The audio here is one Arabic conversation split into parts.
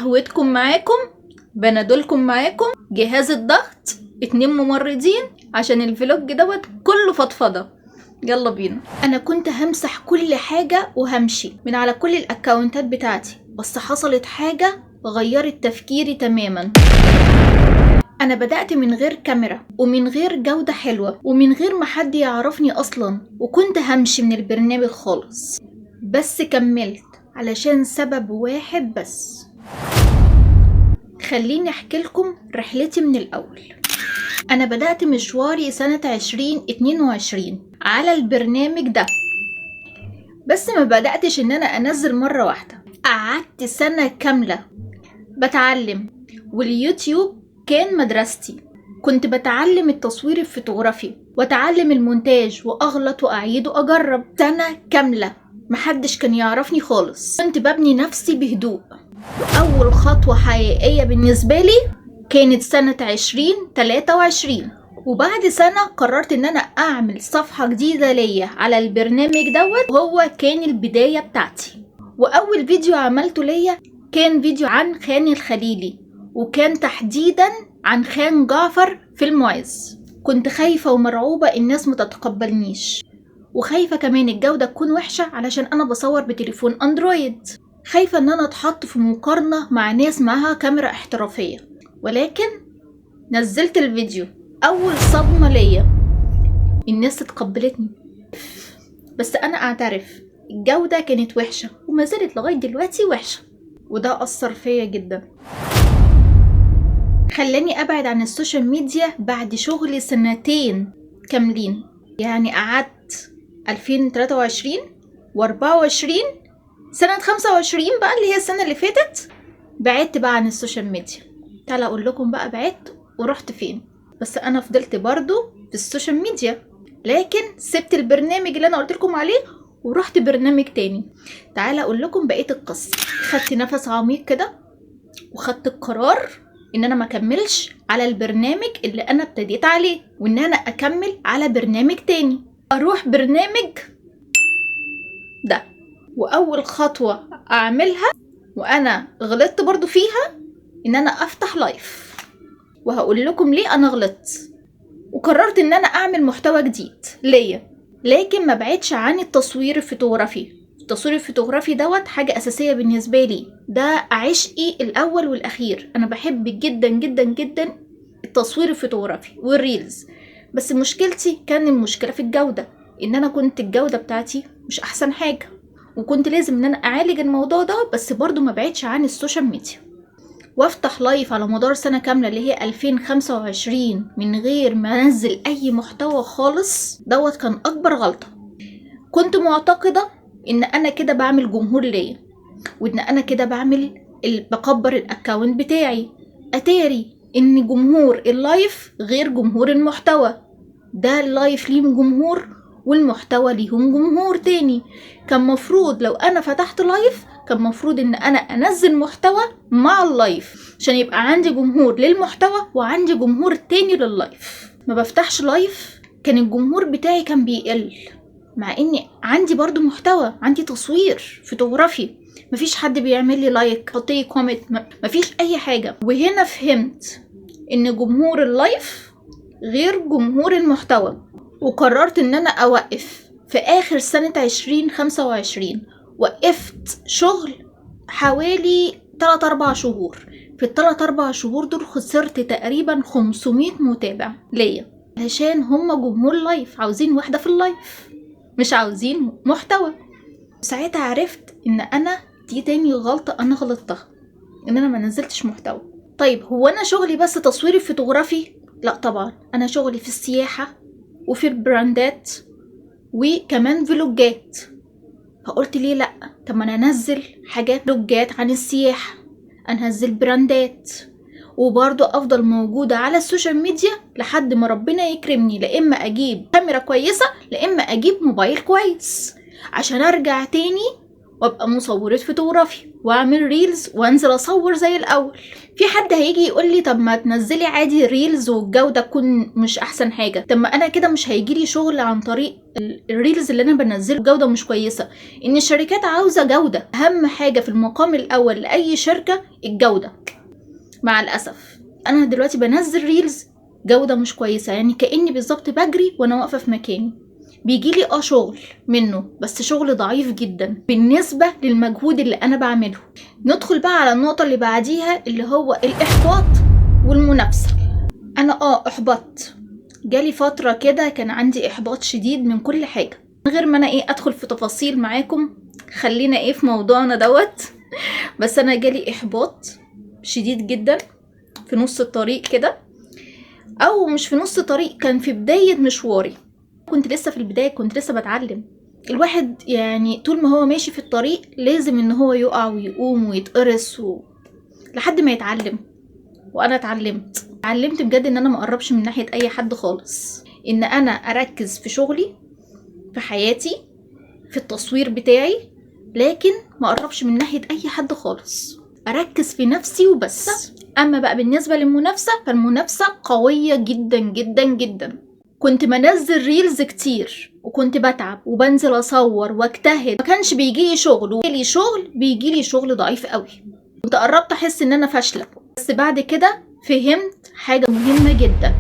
قهوتكم معاكم، بنادولكم معاكم، جهاز الضغط، 2 ممرضين، عشان الفلوج دوت كله فضفضه. يلا بينا. انا كنت همسح كل حاجه وهمشي من على كل الاكونتات بتاعتي، بس حصلت حاجه غيرت تفكيري تماما. انا بدأت من غير كاميرا ومن غير جودة حلوة ومن غير ما حد يعرفني اصلا، وكنت همشي من البرنامج خالص، بس كملت علشان سبب واحد بس. خليني احكي لكم رحلتي من الاول. انا بدأت مشواري سنة 2022 على البرنامج ده، بس ما بدأتش ان انا انزل مرة واحدة. قعدت سنة كاملة بتعلم، واليوتيوب كان مدرستي. كنت بتعلم التصوير الفوتوغرافي واتعلم المونتاج واغلط واعيد واجرب سنة كاملة. محدش كان يعرفني خالص، كنت ببني نفسي بهدوء. واول خطوة حقيقية بالنسبة لي كانت سنة 2023، وبعد سنة قررت ان انا اعمل صفحة جديدة ليا على البرنامج دوت، وهو كان البداية بتاعتي. واول فيديو عملته ليا كان فيديو عن خان الخليلي، وكان تحديدا عن خان جعفر في المعز. كنت خايفة ومرعوبة الناس متتقبلنيش، وخايفة كمان الجودة تكون وحشة علشان انا بصور بتليفون اندرويد. خايفة ان انا اتحط في مقارنة مع ناس معاها كاميرا احترافية. ولكن نزلت الفيديو، اول صدمة ليا الناس اتقبلتني، بس انا اعترف الجودة كانت وحشة وما زالت لغاية دلوقتي وحشة، وده أثر فيا جدا. خلاني أبعد عن السوشيال ميديا بعد شغلي 2 سنين كاملين. يعني قعدت 2023 و24 سنة 25 بقى اللي هي السنة اللي فاتت بعدت بقى عن السوشيال ميديا. تعالى أقول لكم بقى بعدت ورحت فين. بس أنا فضلت برضو في السوشيال ميديا، لكن سبت البرنامج اللي أنا قلت لكم عليه ورحت برنامج تاني. تعالى اقول لكم بقية القصة. خدت نفس عميق كده وخدت القرار ان انا ما اكملش على البرنامج اللي انا ابتديت عليه، وان انا اكمل على برنامج تاني، اروح برنامج ده. واول خطوة اعملها وانا غلطت برضو فيها ان انا افتح لايف، وهقول لكم ليه انا غلطت. وقررت ان انا اعمل محتوى جديد ليا، لكن ما بعدش عن التصوير الفوتوغرافي. التصوير الفوتوغرافي دوت حاجة أساسية بالنسبة لي، ده عشقي الأول والأخير. أنا بحب جدا جدا جدا التصوير الفوتوغرافي والريلز، بس مشكلتي كان المشكلة في الجودة، إن أنا كنت الجودة بتاعتي مش أحسن حاجة، وكنت لازم إن أنا أعالج الموضوع ده، بس برضو ما بعدش عن السوشيال ميديا. وافتح لايف على مدار سنة كاملة اللي هي 2025 من غير ما انزل اي محتوى خالص، دوت كان اكبر غلطة. كنت معتقدة ان انا كده بعمل جمهور ليا، وان انا كده بكبر الاكاونت بتاعي. اتاري ان جمهور اللايف غير جمهور المحتوى. ده اللايف ليهم جمهور والمحتوى ليهم جمهور تاني. كان مفروض لو انا فتحت لايف كان مفروض ان انا انزل محتوى مع اللايف عشان يبقى عندي جمهور للمحتوى وعندي جمهور تاني لللايف. ما بفتحش لايف كان الجمهور بتاعي كان بيقل، مع اني عندي برضو محتوى، عندي تصوير فوتوغرافي. مفيش حد بيعمل لي لايك، حطي كومنت، مفيش اي حاجة. وهنا فهمت ان جمهور اللايف غير جمهور المحتوى، وقررت ان انا اوقف. في اخر سنة 2025 وقفت شغل حوالي 3-4 شهور. في ال3-4 شهور دول خسرت تقريبا 500 متابع ليا، عشان هم جمهور لايف عاوزين واحدة في اللايف، مش عاوزين محتوى. ساعتها عرفت ان انا دي تاني غلطة انا غلطتها، ان انا ما نزلتش محتوى. طيب هو انا شغلي بس تصوير الفوتوغرافي؟ لا طبعا، انا شغلي في السياحة وفي البراندات وكمان فلوجات. فقلت ليه لا، طب ما انا انزل حاجات فلوجات عن السياحة، انزل براندات، وبرضو افضل موجودة على السوشيال ميديا لحد ما ربنا يكرمني، لا اما اجيب كاميرا كويسة لا اما اجيب موبايل كويس عشان ارجع تاني وابقى مصورة فوتوغرافي. واعمل ريلز وانزل اصور زي الاول. في حد هيجي يقول لي طب ما تنزلي عادي ريلز والجوده تكون مش احسن حاجه. طب ما انا كده مش هيجيلي شغل عن طريق الريلز اللي انا بنزله جوده مش كويسه. ان الشركات عاوزه جوده، اهم حاجه في المقام الاول لاي شركه الجوده. مع الاسف انا دلوقتي بنزل ريلز جوده مش كويسه، يعني كاني بالظبط بجري وانا واقفه في مكاني. بيجيلي شغل منه بس شغل ضعيف جدا بالنسبة للمجهود اللي انا بعمله. ندخل بقى على النقطة اللي بعديها اللي هو الاحباط والمنافسة. انا احبطت، جالي فترة كده كان عندي احباط شديد من كل حاجة. من غير ما انا ادخل في تفاصيل معاكم، خلينا في موضوعنا دوت. بس انا جالي احباط شديد جدا في نص الطريق كده، او مش في نص طريق، كان في بداية مشواري. كنت لسه في البداية، كنت لسه بتعلم. الواحد يعني طول ما هو ماشي في الطريق لازم ان هو يقع ويقوم ويتقرص لحد ما يتعلم. وانا اتعلمت بجد ان انا ما اقربش من ناحية اي حد خالص، ان انا اركز في شغلي، في حياتي، في التصوير بتاعي، لكن ما اقربش من ناحية اي حد خالص، اركز في نفسي وبس. اما بقى بالنسبة للمنافسة، فالمنافسة قوية جدا جدا جدا. كنت منزل ريلز كتير وكنت بتعب وبنزل اصور واجتهد، ما كانش بيجيلي شغل، بيجيلي شغل ضعيف قوي. كنت قربت احس ان انا فاشلة. بس بعد كده فهمت حاجة مهمة جدا،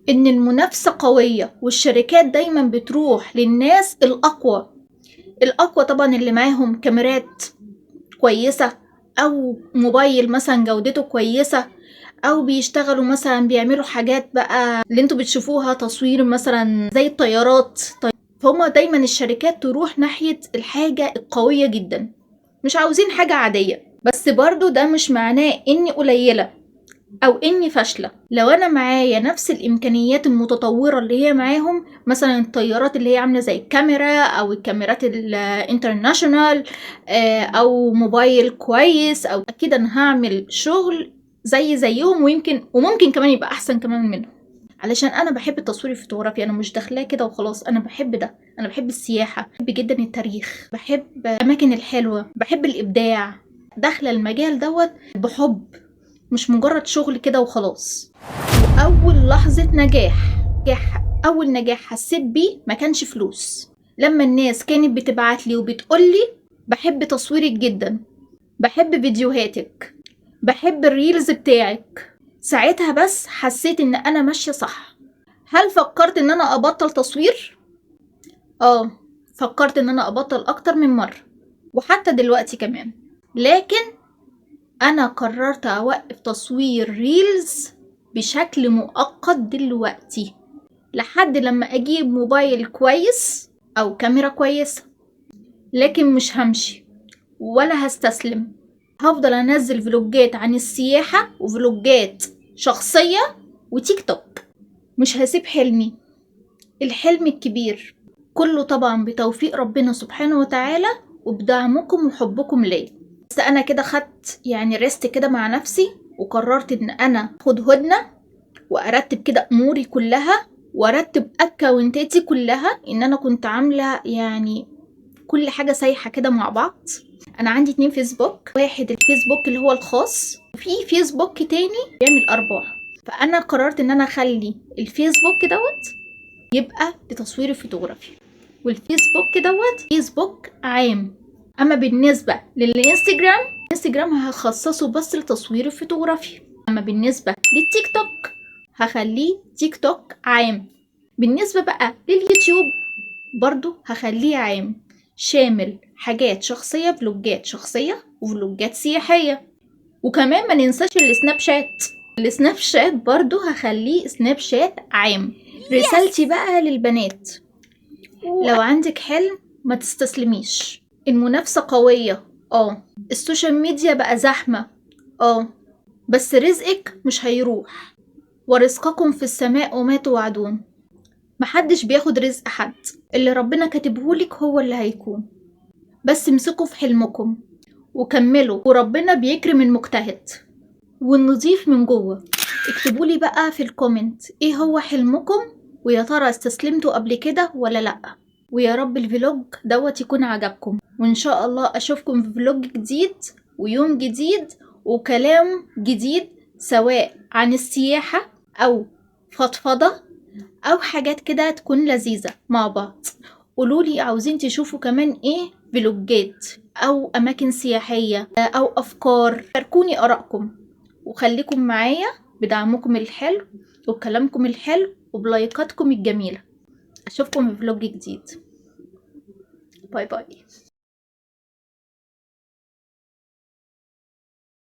ان المنافسة قوية والشركات دايما بتروح للناس الاقوى طبعا، اللي معاهم كاميرات كويسة او موبايل مثلا جودته كويسة، او بيشتغلوا مثلا بيعملوا حاجات بقى اللي انتوا بتشوفوها تصوير مثلا زي الطيارات. فهم دايما الشركات تروح ناحية الحاجة القوية جدا، مش عاوزين حاجة عادية. بس برضو ده مش معناه اني قليلة او اني فاشلة. لو انا معايا نفس الامكانيات المتطورة اللي هي معاهم، مثلا الطيارات اللي هي عاملة زي الكاميرا او الكاميرات الانترناشونال، او موبايل كويس، او اكيد انا هعمل شغل زيهم، وممكن كمان يبقى احسن كمان منهم. علشان انا بحب التصوير الفوتوغرافي، انا مش داخلاه كده وخلاص، انا بحب ده. انا بحب السياحة، بحب جدا التاريخ، بحب الاماكن الحلوة، بحب الابداع. داخله المجال دوت بحب، مش مجرد شغل كده وخلاص. واول لحظة اول نجاح حسيت بيه ما كانش فلوس، لما الناس كانت بتبعت لي وبتقول لي بحب تصويرك جدا، بحب فيديوهاتك، بحب الريلز بتاعك. ساعتها بس حسيت ان انا ماشية صح. هل فكرت ان انا ابطل تصوير؟ فكرت ان انا ابطل اكتر من مرة، وحتى دلوقتي كمان. لكن انا قررت اوقف تصوير ريلز بشكل مؤقت دلوقتي، لحد لما اجيب موبايل كويس او كاميرا كويسة. لكن مش همشي ولا هستسلم، هفضل انزل فلوجات عن السياحة وفلوجات شخصية وتيك توك. مش هسيب حلمي، الحلم الكبير كله طبعا بتوفيق ربنا سبحانه وتعالى وبدعمكم وحبكم ليا. بس انا كده خدت يعني ريست كده مع نفسي، وقررت ان انا اخد هدنة وارتب كده اموري كلها، وارتب اكونتاتي كلها. ان انا كنت عاملة يعني كل حاجة سايحة كده مع بعض. انا عندي 2 فيسبوك، واحد الفيسبوك اللي هو الخاص، وفي فيسبوك تاني بيعمل ارباح. فانا قررت ان انا اخلي الفيسبوك دوت يبقى لتصوير الفوتوغرافي، والفيسبوك دوت فيسبوك عام. اما بالنسبة الانستجرام هخصصه بس لتصوير الفوتوغرافي. اما بالنسبة للتيك توك هخليه تيك توك عام. بالنسبة بقى لليوتيوب برضو هخليه عام، شامل حاجات شخصية، فلوجات شخصية وفلوجات سياحية. وكمان ما ننساش السناب شات برضو هخليه سناب شات عام. رسالتي بقى للبنات، لو عندك حلم ما تستسلميش. المنافسة قوية، السوشيال ميديا بقى زحمة، بس رزقك مش هيروح. ورزقكم في السماء وما توعدون. محدش بياخد رزق حد، اللي ربنا كاتبهولك هو اللي هيكون. بس امسكوا في حلمكم وكملوا، وربنا بيكرم المجتهد والنظيف من جوه. اكتبولي بقى في الكومنت ايه هو حلمكم، ويا ترى استسلمتوا قبل كده ولا لأ. ويا رب الفلوج دوت يكون عجبكم، وان شاء الله اشوفكم في فلوج جديد ويوم جديد وكلام جديد، سواء عن السياحة أو فضفضة أو حاجات كده تكون لذيذة مع بعض. قولولي عاوزين تشوفوا كمان ايه، فلوجات أو أماكن سياحية أو أفكار. شاركوني آرائكم وخليكم معايا بدعمكم الحلو وبكلامكم الحلو وبلايكاتكم الجميلة. أشوفكم في فلوج جديد. باي باي.